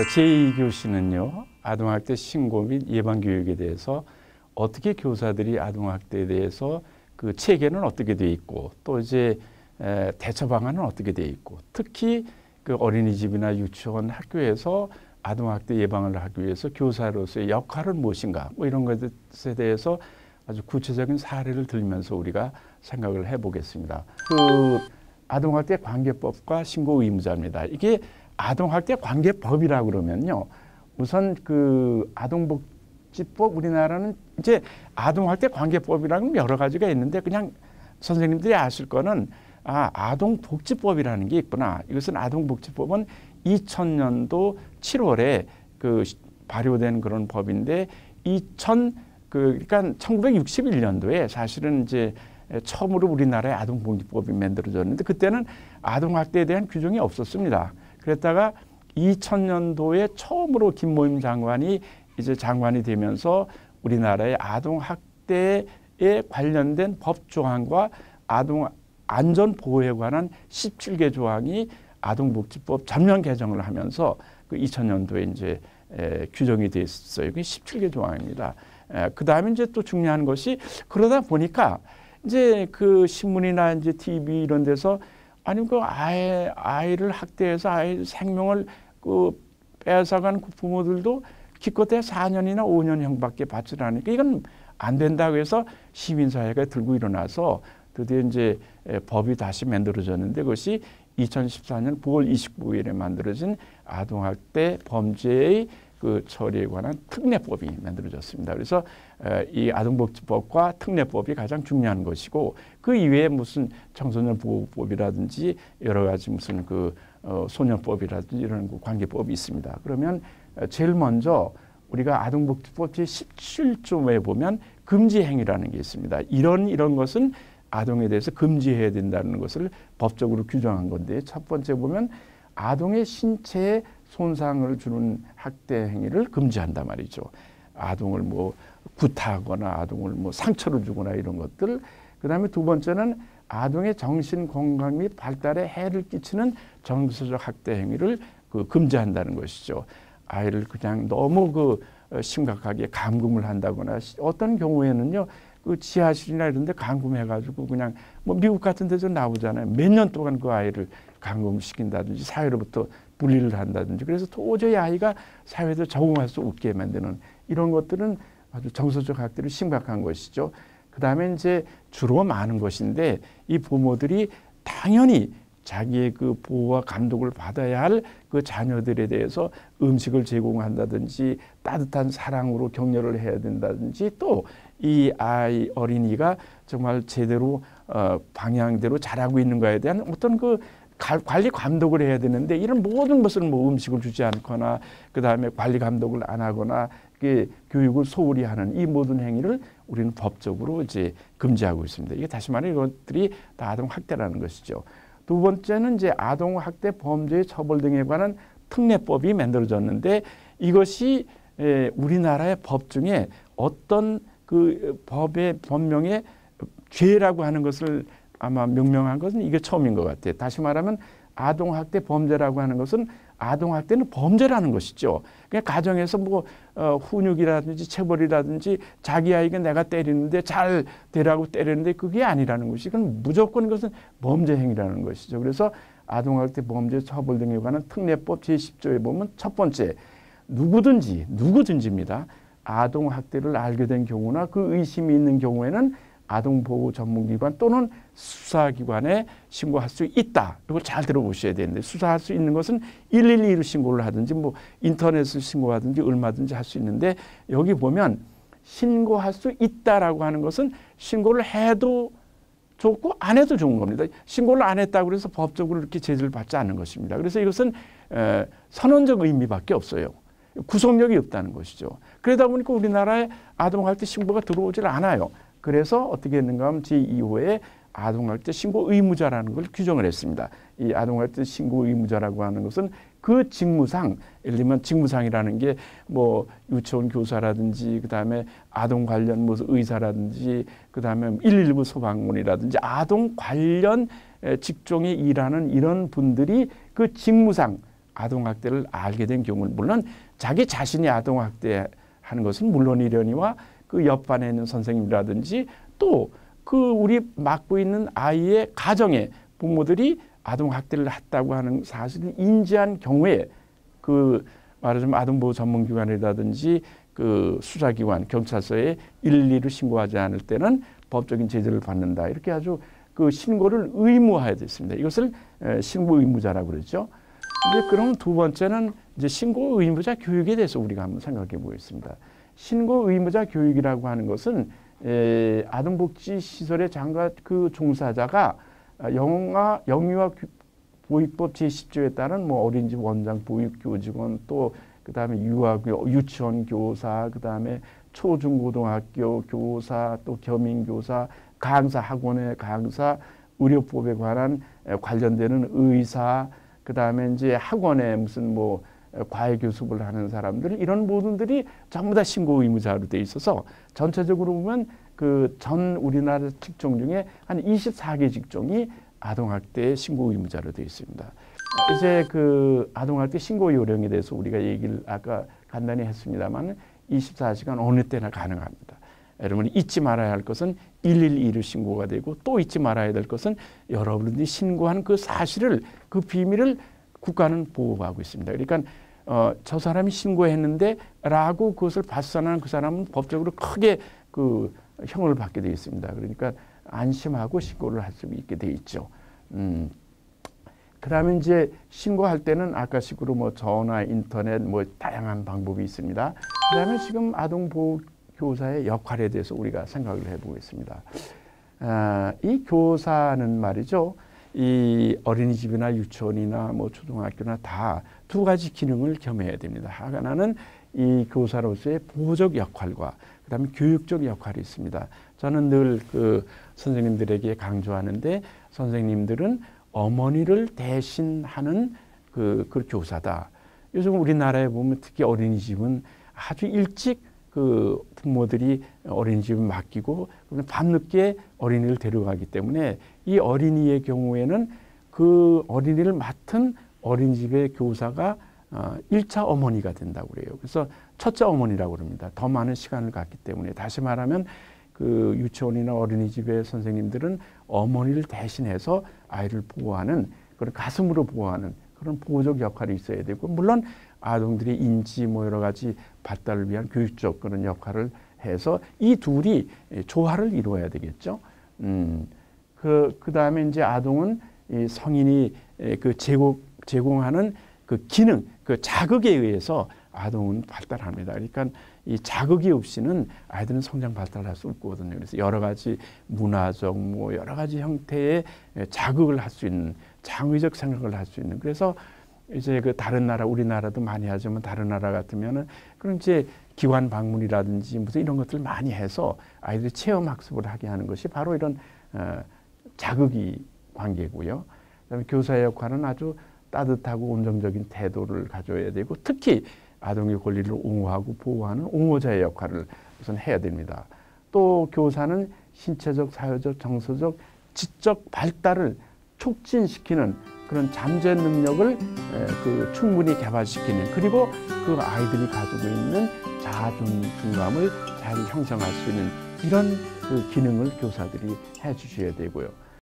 제2교시는요, 아동학대 신고 및 예방교육에 대해서 어떻게 교사들이 아동학대에 대해서 그 체계는 어떻게 돼 있고 또 이제 대처 방안은 어떻게 돼 있고 특히 그 어린이집이나 유치원 학교에서 아동학대 예방을 하기 위해서 교사로서의 역할은 무엇인가 뭐 이런 것에 대해서 아주 구체적인 사례를 들면서 우리가 생각을 해보겠습니다. 그 아동학대 관계법과 신고 의무자입니다. 이게 아동학대 관계법이라고 그러면요. 우선 그 아동복지법 우리나라는 이제 아동학대 관계법이라는 여러 가지가 있는데 그냥 선생님들이 아실 거는 아동복지법이라는 게 있구나. 이것은 아동복지법은 2000년도 7월에 그 발효된 그런 법인데 그러니까 1961년도에 사실은 이제 처음으로 우리나라의 아동복지법이 만들어졌는데 그때는 아동학대에 대한 규정이 없었습니다. 그랬다가 2000년도에 처음으로 김모임 장관이 이제 장관이 되면서 우리나라의 아동학대에 관련된 법 조항과 아동 안전 보호에 관한 17개 조항이 아동복지법 전면 개정을 하면서 그 2000년도에 이제 규정이 됐어요. 그게 17개 조항입니다. 그 다음에 이제 또 중요한 것이 그러다 보니까 이제 그 신문이나 이제 TV 이런 데서 아니 그 아이를 학대해서 아이 생명을 그 빼앗아간 그 부모들도 기껏해 4년이나 5년형밖에 받지 않으니까 이건 안 된다고 해서 시민사회가 들고 일어나서 드디어 이제 법이 다시 만들어졌는데 그것이 2014년 9월 29일에 만들어진 아동학대 범죄의 그 처리에 관한 특례법이 만들어졌습니다. 그래서 이 아동복지법과 특례법이 가장 중요한 것이고 그 이외에 무슨 청소년 보호법이라든지 여러 가지 무슨 그 소년법이라든지 이런 관계법이 있습니다. 그러면 제일 먼저 우리가 아동복지법 제17조에 보면 금지행위라는 게 있습니다. 이런 것은 아동에 대해서 금지해야 된다는 것을 법적으로 규정한 건데 첫 번째 보면 아동의 신체에 손상을 주는 학대 행위를 금지한단 말이죠. 아동을 뭐 구타하거나 아동을 뭐 상처를 주거나 이런 것들. 그다음에 두 번째는 아동의 정신 건강 및 발달에 해를 끼치는 정서적 학대 행위를 금지한다는 것이죠. 아이를 그냥 너무 심각하게 감금을 한다거나 어떤 경우에는요. 그 지하실이나 이런 데 감금해가지고 그냥 뭐 미국 같은 데서 나오잖아요. 몇 년 동안 그 아이를 감금시킨다든지 사회로부터 분리를 한다든지 그래서 도저히 아이가 사회에 적응할 수 없게 만드는 이런 것들은 아주 정서적 학대로 심각한 것이죠. 그 다음에 이제 주로 많은 것인데 이 부모들이 당연히 자기의 그 보호와 감독을 받아야 할 그 자녀들에 대해서 음식을 제공한다든지 따뜻한 사랑으로 격려를 해야 된다든지 또 이 어린이가 정말 제대로 방향대로 자라고 있는가에 대한 어떤 그 관리 감독을 해야 되는데 이런 모든 것을 뭐 음식을 주지 않거나 그 다음에 관리 감독을 안 하거나 교육을 소홀히 하는 이 모든 행위를 우리는 법적으로 이제 금지하고 있습니다. 이게 다시 말해 이것들이 다 아동학대라는 것이죠. 두 번째는 이제 아동학대 범죄의 처벌 등에 관한 특례법이 만들어졌는데 이것이 우리나라의 법 중에 어떤 그 법의 법명에 죄라고 하는 것을 아마 명명한 것은 이게 처음인 것 같아요. 다시 말하면 아동학대 범죄라고 하는 것은 아동학대는 범죄라는 것이죠. 그냥 가정에서 뭐 훈육이라든지 체벌이라든지 자기 아이가 내가 때리는데 잘 되라고 때리는데 그게 아니라는 것이 그건 무조건 이것은 범죄 행위라는 것이죠. 그래서 아동학대 범죄 처벌 등에 관한 특례법 제10조에 보면 첫 번째 누구든지입니다. 아동학대를 알게 된 경우나 그 의심이 있는 경우에는 아동보호 전문기관 또는 수사기관에 신고할 수 있다. 이걸 잘 들어보셔야 되는데 수사할 수 있는 것은 112로 신고를 하든지 뭐 인터넷을 신고하든지 얼마든지 할 수 있는데 여기 보면 신고할 수 있다라고 하는 것은 신고를 해도 좋고 안 해도 좋은 겁니다. 신고를 안 했다고 해서 법적으로 이렇게 제재를 받지 않는 것입니다. 그래서 이것은 선언적 의미밖에 없어요. 구속력이 없다는 것이죠. 그러다 보니까 우리나라에 아동학대 신고가 들어오질 않아요. 그래서 어떻게 했는가 하면 제2호에 아동학대 신고 의무자라는 걸 규정을 했습니다. 이 아동학대 신고 의무자라고 하는 것은 그 직무상, 예를 들면 직무상이라는 게 뭐 유치원 교사라든지 그다음에 아동 관련 무슨 의사라든지 그다음에 119 소방관이라든지 아동 관련 직종에 일하는 이런 분들이 그 직무상 아동학대를 알게 된 경우, 물론 자기 자신이 아동학대하는 것은 물론이려니와 그 옆반에 있는 선생님이라든지 또 그 우리 맡고 있는 아이의 가정에 부모들이 아동학대를 했다고 하는 사실을 인지한 경우에 그 말하자면 아동보호 전문기관이라든지 그 수사기관, 경찰서에 일일이 신고하지 않을 때는 법적인 제재를 받는다. 이렇게 아주 그 신고를 의무화해야 됐습니다. 이것을 신고 의무자라고 그러죠. 근데 그럼 두 번째는 이제 신고 의무자 교육에 대해서 우리가 한번 생각해 보겠습니다. 신고 의무자 교육이라고 하는 것은 아동복지시설의 장과 그 종사자가 영유아 보육법 제10조에 따른 뭐 어린이집 원장, 보육교직원, 또 그다음에 유치원 교사, 그다음에 초중고등학교 교사, 또 겸임교사, 강사, 학원의 강사, 의료법에 관한 관련되는 의사, 그다음에 이제 학원에 무슨 뭐 과외 교습을 하는 사람들, 이런 모든들이 전부 다 신고 의무자로 돼 있어서 전체적으로 보면 그 전 우리나라 직종 중에 한 24개 직종이 아동학대 신고 의무자로 되어 있습니다. 이제 그 아동학대 신고 요령에 대해서 우리가 얘기를 아까 간단히 했습니다만 24시간 어느 때나 가능합니다. 여러분이 잊지 말아야 할 것은 112로 신고가 되고, 또 잊지 말아야 될 것은 여러분들이 신고한 그 사실을, 그 비밀을 국가는 보호하고 있습니다. 그러니까 저 사람이 신고했는데 라고 그것을 발산한 그 사람은 법적으로 크게 그 형을 받게 되어 있습니다. 그러니까 안심하고 신고를 할 수 있게 되어 있죠. 그다음에 이제 신고할 때는 아까식으로 뭐 전화, 인터넷 뭐 다양한 방법이 있습니다. 그다음에 지금 아동보호교사의 역할에 대해서 우리가 생각을 해보겠습니다. 이 교사는 말이죠, 이 어린이집이나 유치원이나 뭐 초등학교나 다 두 가지 기능을 겸해야 됩니다. 하나는 이 교사로서의 보호적 역할과 그다음에 교육적 역할이 있습니다. 저는 늘 그 선생님들에게 강조하는데, 선생님들은 어머니를 대신하는 그 교사다. 요즘 우리나라에 보면 특히 어린이집은 아주 일찍 그 부모들이 어린이집을 맡기고 밤늦게 어린이를 데려가기 때문에 이 어린이의 경우에는 그 어린이를 맡은 어린이집의 교사가 1차 어머니가 된다고 그래요. 그래서 첫째 어머니라고 그럽니다. 더 많은 시간을 갖기 때문에. 다시 말하면 그 유치원이나 어린이집의 선생님들은 어머니를 대신해서 아이를 보호하는, 그런 가슴으로 보호하는 그런 보호적 역할이 있어야 되고, 물론 아동들의 인지 뭐 여러 가지 발달을 위한 교육적 그런 역할을 해서 이 둘이 조화를 이루어야 되겠죠. 그 다음에 이제 아동은 이 성인이 그 제공하는 그 기능, 그 자극에 의해서 아동은 발달합니다. 그러니까 이 자극이 없이는 아이들은 성장 발달할 수 없거든요. 그래서 여러 가지 문화적 뭐 여러 가지 형태의 자극을 할 수 있는, 창의적 생각을 할 수 있는, 그래서 이제 그 다른 나라, 우리나라도 많이 하지만 다른 나라 같으면은 그런 이제 기관 방문이라든지 무슨 이런 것들 많이 해서 아이들이 체험 학습을 하게 하는 것이 바로 이런 자극이 관계고요. 그다음에 교사의 역할은 아주 따뜻하고 온정적인 태도를 가져야 되고, 특히 아동의 권리를 옹호하고 보호하는 옹호자의 역할을 우선 해야 됩니다. 또 교사는 신체적, 사회적, 정서적, 지적 발달을 촉진시키는 그런 잠재 능력을 충분히 개발시키는, 그리고 그 아이들이 가지고 있는 자존감을 잘 형성할 수 있는 이런 그 기능을 교사들이 해 주셔야 되고요.